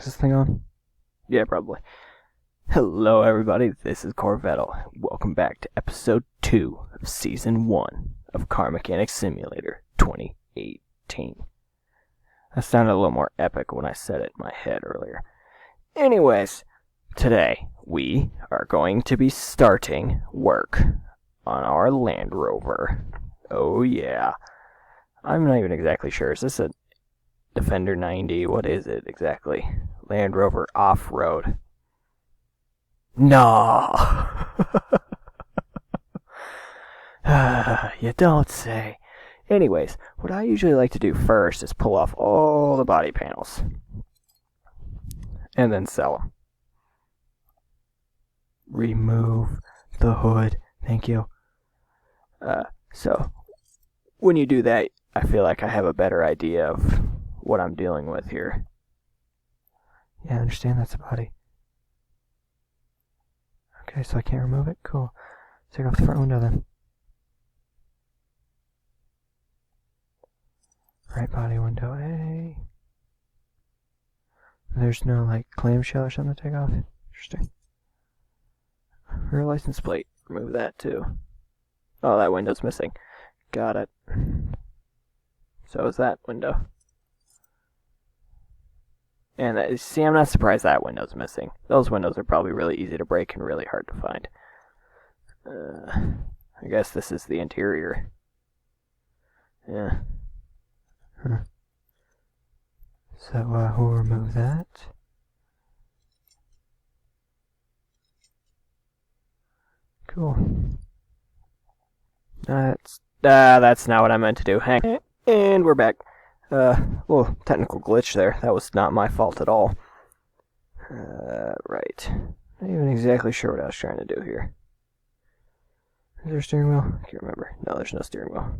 this thing on? Yeah, probably. Hello, everybody. This is Corvetto. Welcome back to episode 2 of season 1 of Car Mechanic Simulator 2018. That sounded a little more epic when I said it in my head earlier. Anyways, today we are going to be starting work on our Land Rover. Oh yeah. I'm not even exactly sure. Is this a Defender 90? What is it exactly? Land Rover Off-Road. No! You don't say. Anyways, what I usually like to do first is pull off all the body panels. And then sell them. Remove the hood. Thank you. So, when you do that, I feel like I have a better idea of what I'm dealing with here. Yeah, I understand that's a body. Okay, so I can't remove it? Cool. Take off the front window then. Right body window A. There's no, like, clamshell or something to take off? Interesting. Rear license plate. Remove that too. Oh, that window's missing. Got it. So is that window. And that, see, I'm not surprised that window's missing. Those windows are probably really easy to break and really hard to find. I guess this is the interior. Yeah. Huh. So, we'll remove that. Cool. That's not what I meant to do. Hang on. And we're back. Little technical glitch there. That was not my fault at all. Right. Not even exactly sure what I was trying to do here. Is there a steering wheel? I can't remember. No, there's no steering wheel.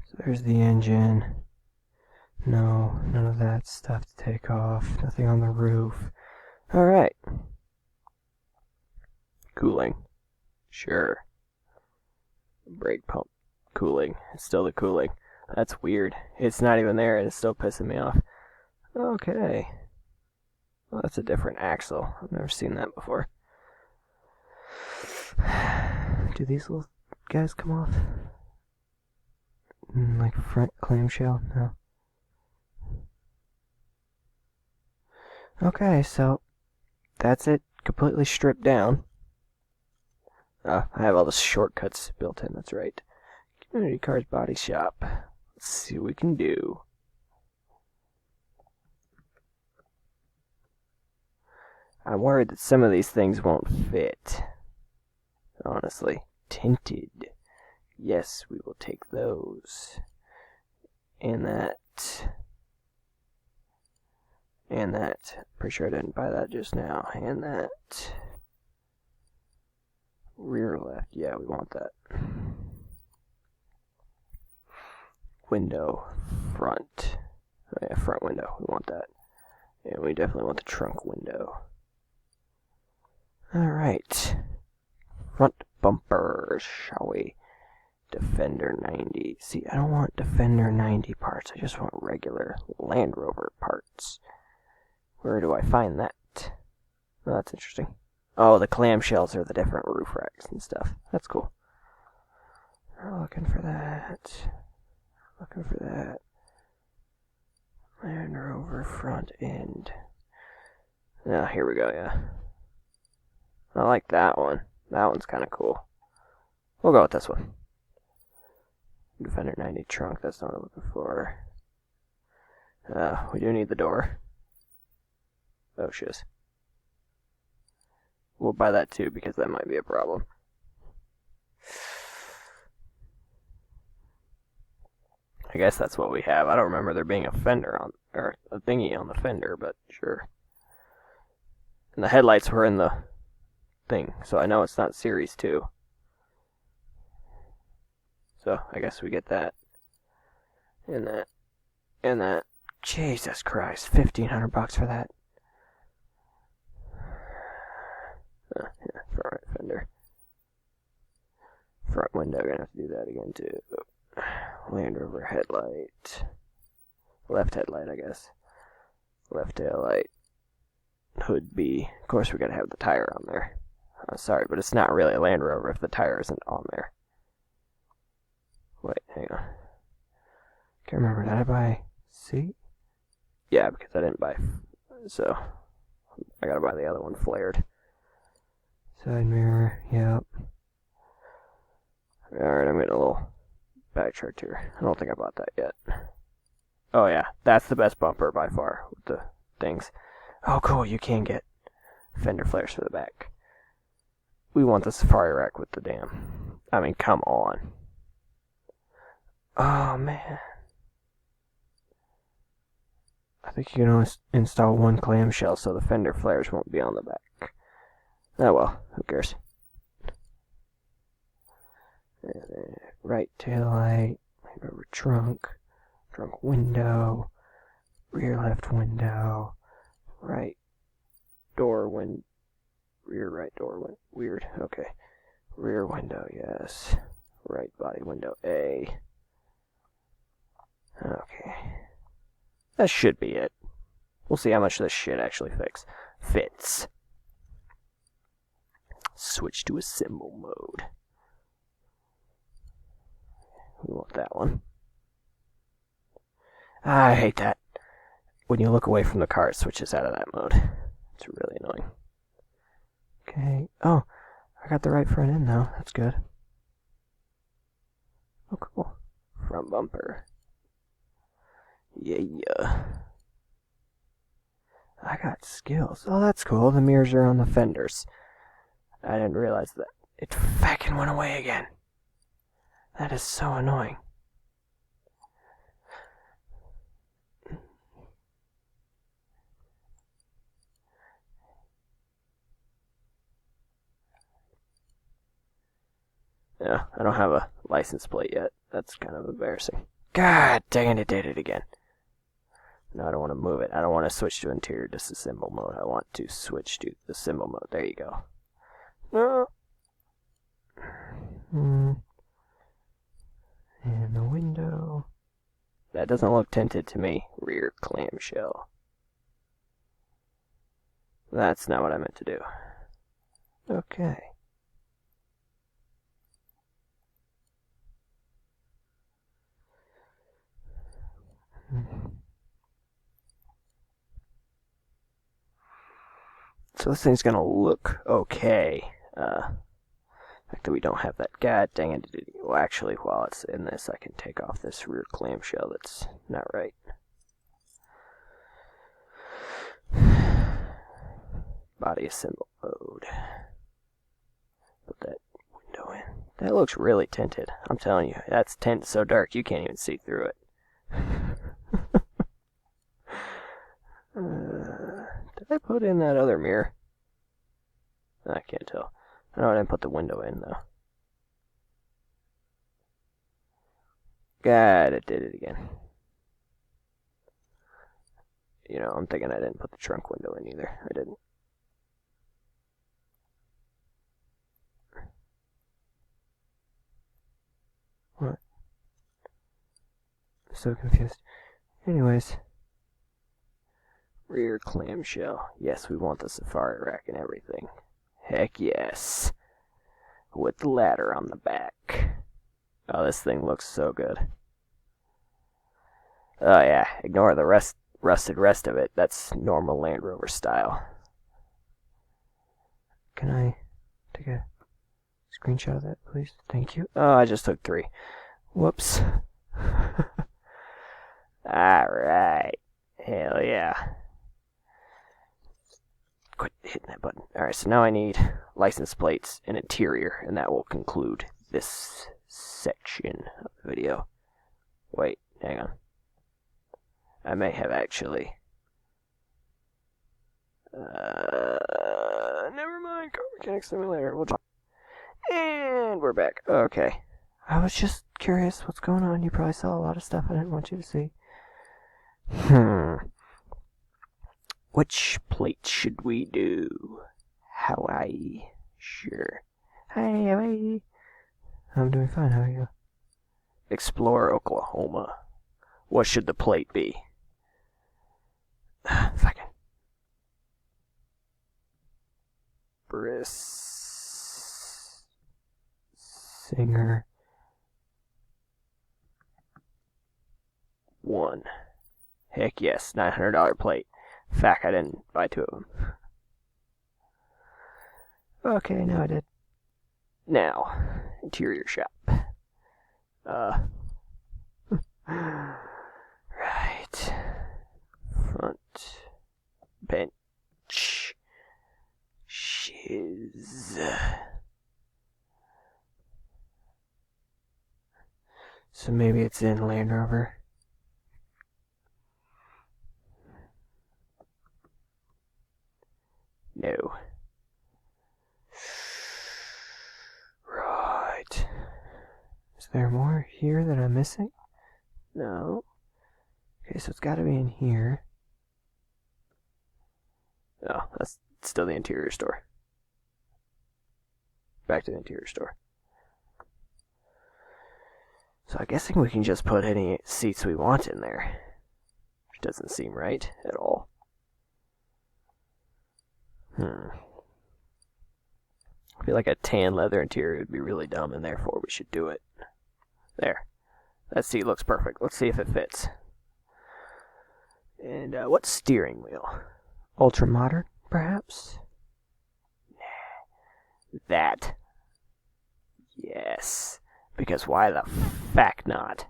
So there's the engine. No, none of that stuff to take off. Nothing on the roof. Alright. Cooling. Sure. Brake pump. Cooling. It's still the cooling. That's weird. It's not even there and it's still pissing me off. Okay. Well, that's a different axle. I've never seen that before. Do these little guys come off? Like front clamshell? No. Okay, so that's it. Completely stripped down. I have all the shortcuts built in, that's right. Community Cars Body Shop. Let's see what we can do. I'm worried that some of these things won't fit. Honestly. Tinted. Yes, we will take those. And that. And that. Pretty sure I didn't buy that just now. And that. Rear left. Yeah, we want that. Window. Front. Oh yeah, front window. We want that. And we definitely want the trunk window. Alright. Front bumpers, shall we? Defender 90. See, I don't want Defender 90 parts. I just want regular Land Rover parts. Where do I find that? Oh, that's interesting. Oh, the clamshells are the different roof racks and stuff. That's cool. We're looking for that. Looking for that. Land Rover front end. Ah, here we go, yeah. I like that one. That one's kind of cool. We'll go with this one. Defender 90 trunk, that's not what I'm looking for. We do need the door. Oh, shiz. We'll buy that too, because that might be a problem. I guess that's what we have. I don't remember there being a fender on, or a thingy on the fender, but sure. And the headlights were in the thing, so I know it's not Series 2. So, I guess we get that. And that. And that. Jesus Christ, $1,500 for that. Yeah, front right fender. Front window, gonna have to do that again too. Land Rover headlight. Left headlight, I guess. Left tail light. Hood B. Of course, we gotta have the tire on there. Sorry, but it's not really a Land Rover if the tire isn't on there. Wait, hang on. Can't remember. Did I buy C? Yeah, because I didn't buy. So, I gotta buy the other one flared. Side mirror, yep. Alright, I'm getting a little backtracked here. I don't think I bought that yet. Oh yeah, that's the best bumper by far with the things. Oh cool, you can get fender flares for the back. We want the safari rack with the damn. I mean, come on. Oh man. I think you can install one clamshell so the fender flares won't be on the back. Oh well, who cares? Right tail light, over trunk window, rear left window, right door rear right door weird, okay. Rear window, yes. Right body window A. Okay. That should be it. We'll see how much this shit actually fits. Switch to assemble mode. We want that one. I hate that. When you look away from the car, it switches out of that mode. It's really annoying. Okay. Oh, I got the right front end though. That's good. Oh, cool. Front bumper. Yeah. I got skills. Oh, that's cool. The mirrors are on the fenders. I didn't realize that. It fucking went away again. That is so annoying. Yeah, I don't have a license plate yet. That's kind of embarrassing. God dang it, it did it again. No, I don't want to move it. I don't want to switch to interior disassemble mode. I want to switch to the assemble mode. There you go. No. And the window. That doesn't look tinted to me. Rear clamshell. That's not what I meant to do. Okay. So this thing's gonna look okay. The fact that we don't have that. God dang it. Well, actually, while it's in this, I can take off this rear clamshell that's not right. Body assemble mode. Put that window in. That looks really tinted. I'm telling you, that's tint so dark you can't even see through it. Did I put in that other mirror? I can't tell. I know I didn't put the window in though. God, it did it again. You know, I'm thinking I didn't put the trunk window in either. I didn't. What? I'm so confused. Anyways. Rear clamshell. Yes, we want the safari rack and everything. Heck yes. With the ladder on the back. Oh, this thing looks so good. Oh yeah, ignore the rusted rest of it. That's normal Land Rover style. Can I take a screenshot of that, please? Thank you. Oh, I just took 3. Whoops. Alright. Hell yeah. Quit hitting that button. Alright, so now I need license plates and interior, and that will conclude this section of the video. Wait, hang on. I may have actually... never mind, Car Mechanic Simulator. We'll talk. And we're back. Okay. I was just curious what's going on. You probably saw a lot of stuff I didn't want you to see. Which plate should we do? Hawaii. Sure. Hi, Hawaii. I'm doing fine. How are you? Explore Oklahoma. What should the plate be? Fuck Chris Singer 1. Heck yes, $900 plate. Fact, I didn't buy 2 of them. Okay, now I did. Now, interior shop. Right. Front bench. Shiz. So maybe it's in Land Rover. No. Right. Is there more here that I'm missing? No. Okay, so it's got to be in here. Oh, that's still the interior store. Back to the interior store. So I'm guessing we can just put any seats we want in there. Which doesn't seem right at all. I feel like a tan leather interior would be really dumb, and therefore we should do it. There. That seat looks perfect. Let's see if it fits. And what steering wheel? Ultra modern, perhaps? That. Yes. Because why the fact not?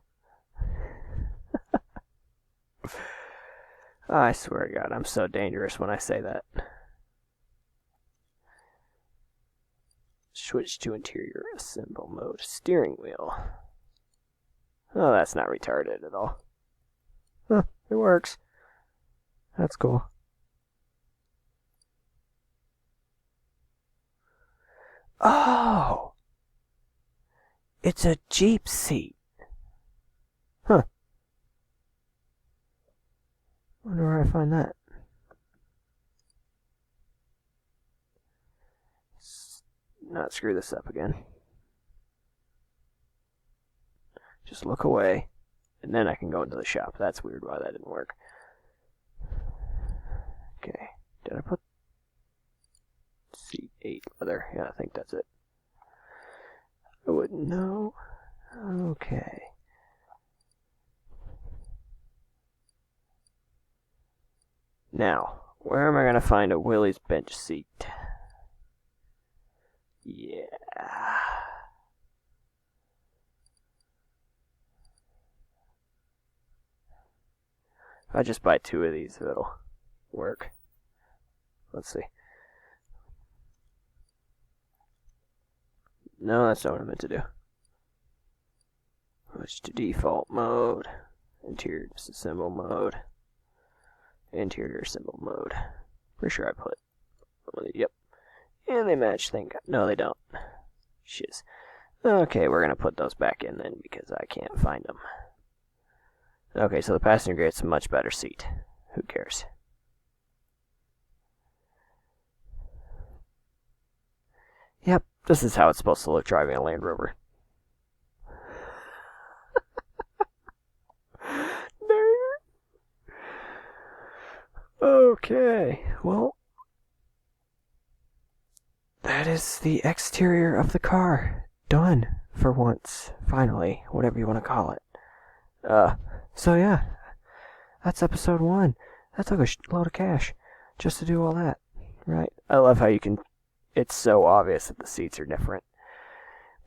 I swear to God, I'm so dangerous when I say that. Switch to interior assemble mode. Steering wheel. Oh, that's not retarded at all. Huh, it works. That's cool. Oh! It's a Jeep seat. Huh. Wonder where I find that. Not screw this up again. Just look away, and then I can go into the shop. That's weird why that didn't work. Okay, did I put seat 8 leather? Yeah, I think that's it. I wouldn't know. Okay. Now, where am I going to find a Willys bench seat? Yeah. If I just buy 2 of these, it'll work. Let's see. No, that's not what I meant to do. Switch to default mode. Interior disassemble mode. Interior assemble mode. Pretty sure I put one of the, yep. And they match, thank God. No, they don't. Shiz. Okay, we're going to put those back in then because I can't find them. Okay, so the passenger gets a much better seat. Who cares? Yep, this is how it's supposed to look driving a Land Rover. Okay, well, that is the exterior of the car. Done, for once. Finally, whatever you want to call it. So yeah, that's episode 1. That took a load of cash just to do all that, right? I love how you can, it's so obvious that the seats are different.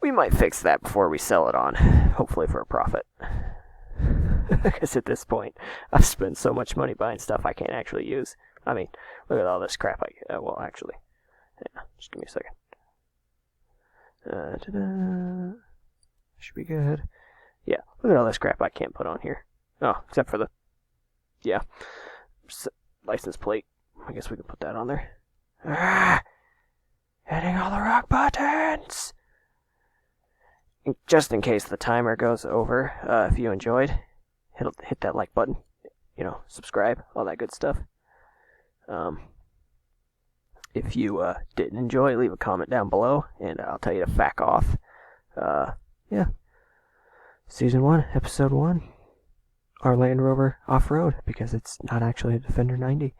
We might fix that before we sell it on, hopefully for a profit. Because at this point, I've spent so much money buying stuff I can't actually use. I mean, look at all this crap well, actually. Yeah, just give me a second. Ta-da. Should be good. Yeah, look at all this crap I can't put on here. Oh, except for the, yeah, license plate. I guess we can put that on there. Hitting all the wrong buttons! Just in case the timer goes over, if you enjoyed, hit that like button. You know, subscribe, all that good stuff. If you didn't enjoy, leave a comment down below, and I'll tell you to back off. Yeah. Season 1, Episode 1. Our Land Rover off-road, because it's not actually a Defender 90.